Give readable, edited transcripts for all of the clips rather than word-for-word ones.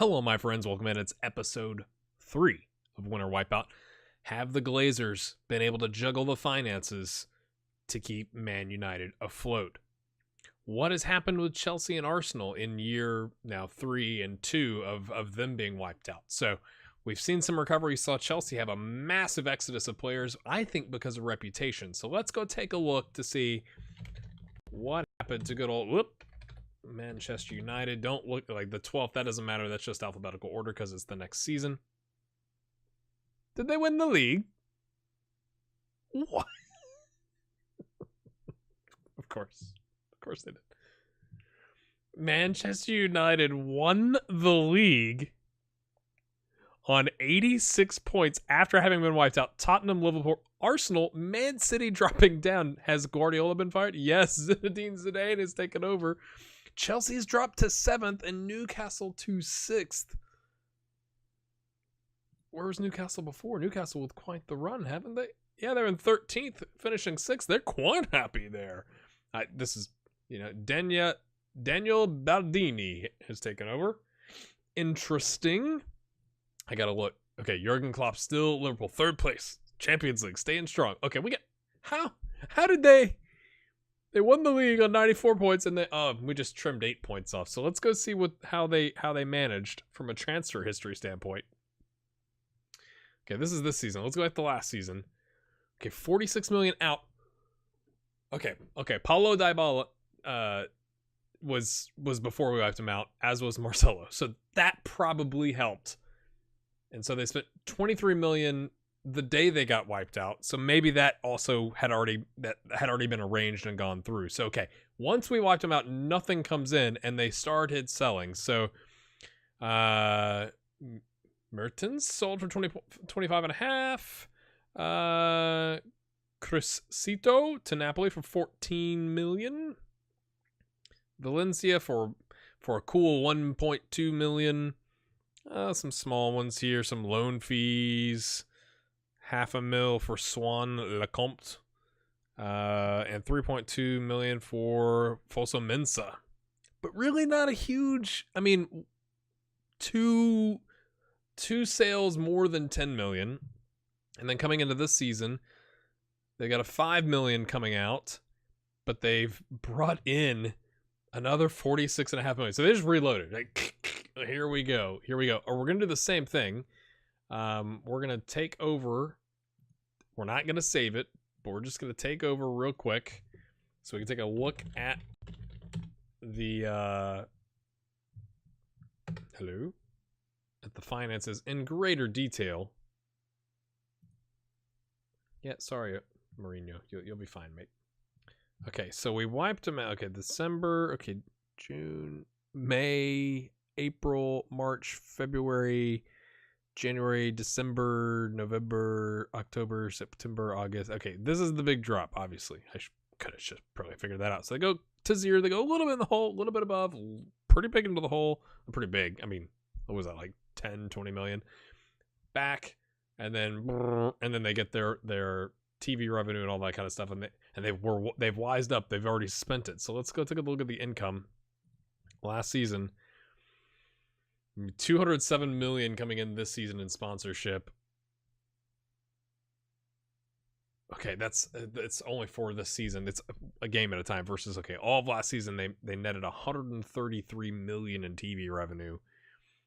Hello, my friends. Welcome in. It's episode 3 of Winter Wipeout. Have the Glazers been able to juggle the finances to keep Man United afloat? What has happened with Chelsea and Arsenal in year now 3 and 2 of them being wiped out? So we've seen some recovery. Saw Chelsea have a massive exodus of players, I think because of reputation. So let's go take a look to see what happened to good old Manchester United. Don't look like the 12th. That doesn't matter. That's just alphabetical order because it's the next season. Did they win the league? What? Of course they did. Manchester United won the league on 86 points after having been wiped out. Tottenham, Liverpool, Arsenal, Man City dropping down. Has Guardiola been fired? Yes, Zinedine Zidane has taken over. Chelsea's dropped to 7th and Newcastle to 6th. Where was Newcastle before? Newcastle with quite the run, haven't they? Yeah, they're in 13th, finishing 6th. They're quite happy there. This is, Daniel Baldini has taken over. Interesting. I gotta look. Okay, Jurgen Klopp still Liverpool 3rd place. Champions League, staying strong. Okay, we get how did they won the league on 94 points and we just trimmed 8 points off. So let's go see how they managed from a transfer history standpoint. Okay, this is this season. Let's go back to last season. Okay, 46 million out. Okay. Paulo Dybala was before we wiped him out, as was Marcelo. So that probably helped. And so they spent 23 million the day they got wiped out. So maybe that also had already been arranged and gone through. So okay, once we wiped them out, nothing comes in and they started selling. So Mertens sold for 25 and a half. Criscito to Napoli for 14 million. Valencia for a cool 1.2 million. Some small ones here, some loan fees. $500,000 for Swan Lecomte. And 3.2 million for Fosu Mensah. But really not a huge, two sales more than 10 million. And then coming into this season, they got a 5 million coming out, but they've brought in another 46.5 million. So they just reloaded. Like, here we go. Or we're going to do the same thing. We're going to take over. We're not going to save it, but we're just going to take over real quick so we can take a look at the at the finances in greater detail. Yeah, sorry, Mourinho. You'll be fine, mate. Okay, so we wiped them out. Okay, December. Okay, June, May, April, March, February, January, December, November, October, September, August. Okay, this is the big drop, obviously. I could have just probably figured that out. So they go to 0. They go a little bit in the hole, a little bit above, pretty big into the hole. Pretty big. What was that, like 10, 20 million? Back, and then they get their TV revenue and all that kind of stuff, and they've wised up. They've already spent it. So let's go take a look at the income. Last season, 207 million coming in this season in sponsorship. Okay, it's only for this season. It's a game at a time versus all of last season they netted 133 million in TV revenue.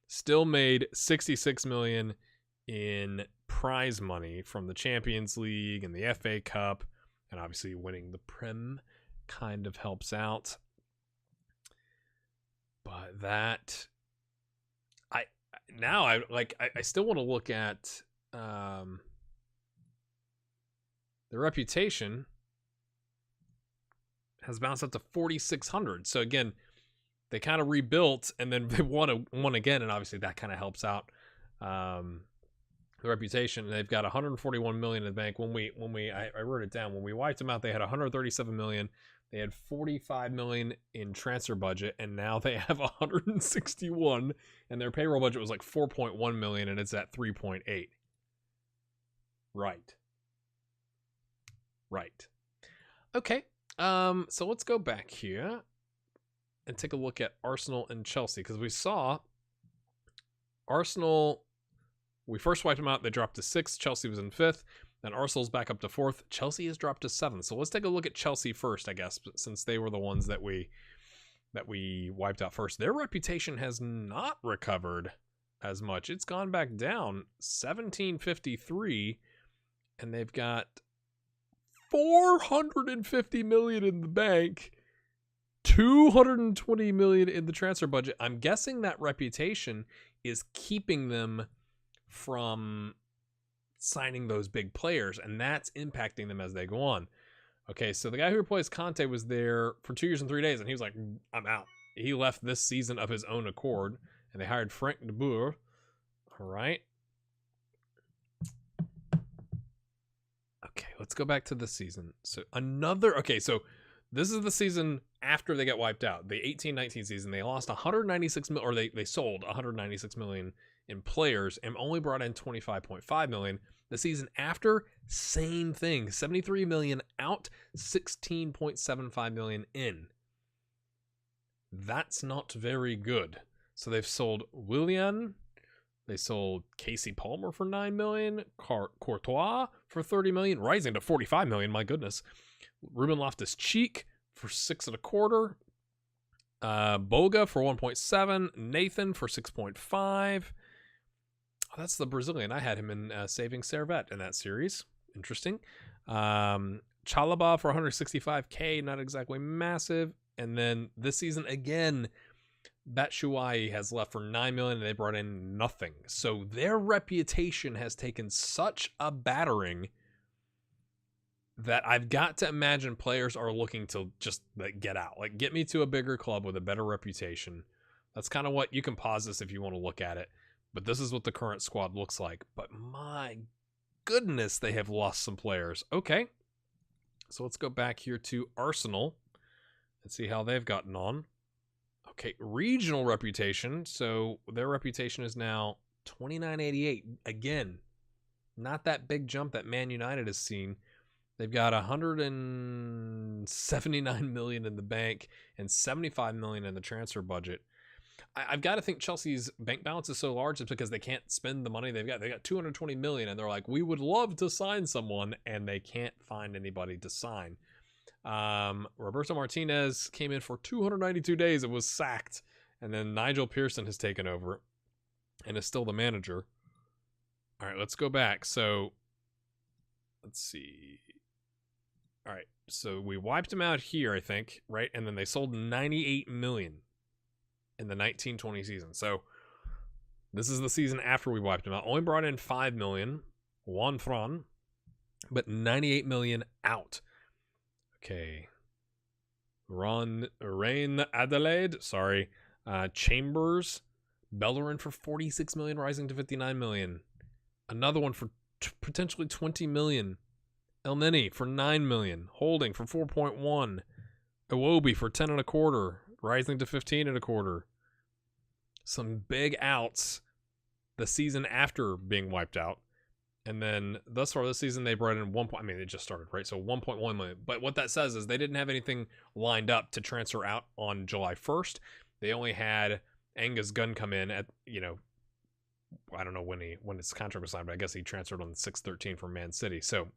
Still made 66 million in prize money from the Champions League and the FA Cup, and obviously winning the Prem kind of helps out. But that I still want to look at the reputation has bounced up to 4,600. So again, they kind of rebuilt and then they won again, and obviously that kind of helps out the reputation. They've got 141 million in the bank. I wrote it down. When we wiped them out, they had 137 million. They had 45 million in transfer budget, and now they have 161, and their payroll budget was like 4.1 million, and it's at 3.8. Right. Okay. So let's go back here and take a look at Arsenal and Chelsea, because we saw Arsenal, we first wiped them out. They dropped to 6th. Chelsea was in 5th. Then Arsenal's back up to 4th. Chelsea has dropped to 7th. So let's take a look at Chelsea first, I guess, since they were the ones that we wiped out first. Their reputation has not recovered as much. It's gone back down 1753, and they've got 450 million in the bank, 220 million in the transfer budget. I'm guessing that reputation is keeping them from signing those big players, and that's impacting them as they go on. Okay, so the guy who replaced Conte was there for 2 years and 3 days, and he was like, I'm out. He left this season of his own accord, and they hired Frank de Boer. All right. Okay, let's go back to this season. So so this is the season after they get wiped out. The 18-19 season, they lost 196 million, or they sold 196 million in players and only brought in 25.5 million. The season after, same thing, 73 million out, 16.75 million in. That's not very good. So they've sold Willian, they sold Casey Palmer for 9 million, Courtois for 30 million, rising to 45 million, my goodness. Ruben Loftus-Cheek for 6.25, Boga for 1.7, Nathan for 6.5. Oh, that's the Brazilian. I had him in Saving Servette in that series. Interesting. Chalaba for 165k, not exactly massive. And then this season again, Batshuayi has left for 9 million, and they brought in nothing. So their reputation has taken such a battering that I've got to imagine players are looking to just get out. Like, get me to a bigger club with a better reputation. That's kind of what, you can pause this if you want to look at it. But this is what the current squad looks like. But my goodness, they have lost some players. Okay. So let's go back here to Arsenal and see how they've gotten on. Okay, regional reputation. So their reputation is now 2988. Again, not that big jump that Man United has seen. They've got 179 million in the bank and 75 million in the transfer budget. I've got to think Chelsea's bank balance is so large it's because they can't spend the money they've got. They got 220 million, and they're like, we would love to sign someone, and they can't find anybody to sign. Roberto Martinez came in for 292 days and was sacked, and then Nigel Pearson has taken over and is still the manager. All right, let's go back. So let's see. All right, so we wiped him out here, I think, right? And then they sold 98 million in the 19-20 season. So this is the season after we wiped him out. Only brought in 5 million, Juan Fran, but 98 million out. Okay. Rain Adelaide, sorry. Chambers, Bellerin for 46 million, rising to 59 million. Another one for potentially 20 million. El Neni for 9 million. Holding for 4.1. Iwobi for 10.25, rising to 15.25. Some big outs the season after being wiped out. And then thus far this season, they brought in it just started, right? So 1.1 million. But what that says is they didn't have anything lined up to transfer out on July 1st. They only had Angus Gunn come in at, I don't know when his contract was signed, but I guess he transferred on 6/13 from Man City. So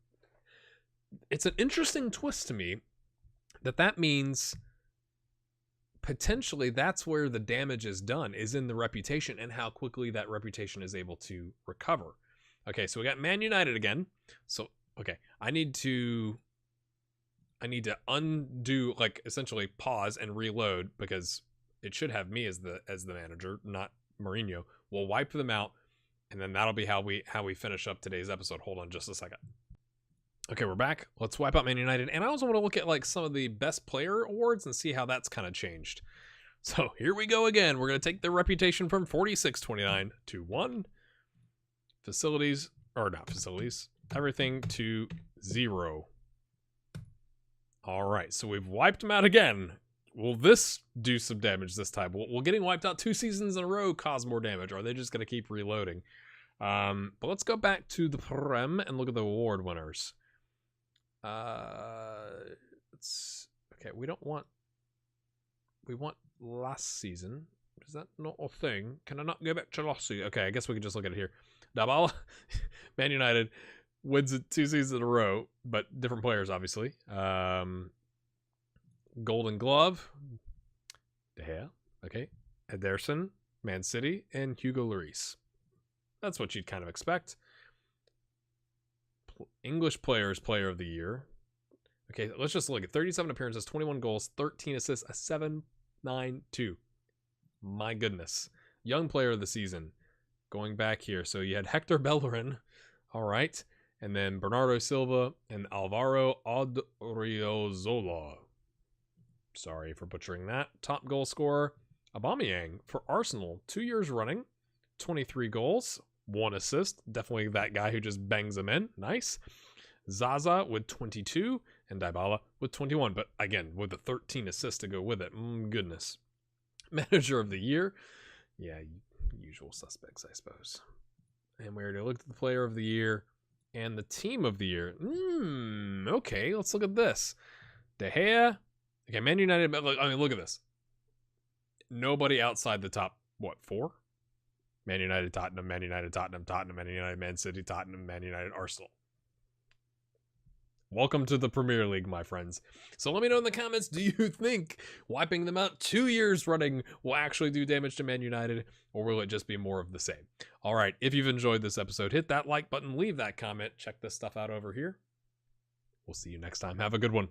it's an interesting twist to me that means potentially that's where the damage is done, is in the reputation and how quickly that reputation is able to recover. Okay, so we got Man United again. So, okay, I need to undo, like, essentially pause and reload, because it should have me as the manager, not Mourinho. We'll wipe them out, and then that'll be how we finish up today's episode. Hold on just a second. Okay, we're back. Let's wipe out Man United. And I also want to look at like some of the best player awards and see how that's kind of changed. So here we go again. We're going to take the reputation from 46.29 to 1. Everything to 0. All right, so we've wiped them out again. Will this do some damage this time? Will getting wiped out 2 seasons in a row cause more damage? Or are they just going to keep reloading? But let's go back to the Prem and look at the award winners. We want last season. Is that not a thing? Can I not go back to Chelsea? Okay, I guess we can just look at it here. Dybala, Man United wins it 2 seasons in a row, but different players, obviously. Golden Glove, De Gea, okay. Ederson, Man City, and Hugo Lloris. That's what you'd kind of expect. English players, player of the year. Okay, let's just look at 37 appearances, 21 goals, 13 assists, a 7.92. My goodness. Young player of the season. Going back here. So you had Hector Bellerin. All right. And then Bernardo Silva and Alvaro Odriozola. Sorry for butchering that. Top goal scorer, Aubameyang for Arsenal. 2 years running. 23 goals. 1 assist. Definitely that guy who just bangs them in. Nice. Zaza with 22 and Dybala with 21. But again, with the 13 assists to go with it. Goodness. Manager of the year. Yeah, usual suspects, I suppose. And we already looked at the player of the year and the team of the year. Okay, let's look at this. De Gea. Okay, Man United. I mean, look at this. Nobody outside the top, 4? Man United, Tottenham, Man United, Tottenham, Tottenham, Man United, Man City, Tottenham, Man United, Arsenal. Welcome to the Premier League, my friends. So let me know in the comments, do you think wiping them out 2 years running will actually do damage to Man United, or will it just be more of the same? All right, if you've enjoyed this episode, hit that like button, leave that comment, check this stuff out over here. We'll see you next time. Have a good one.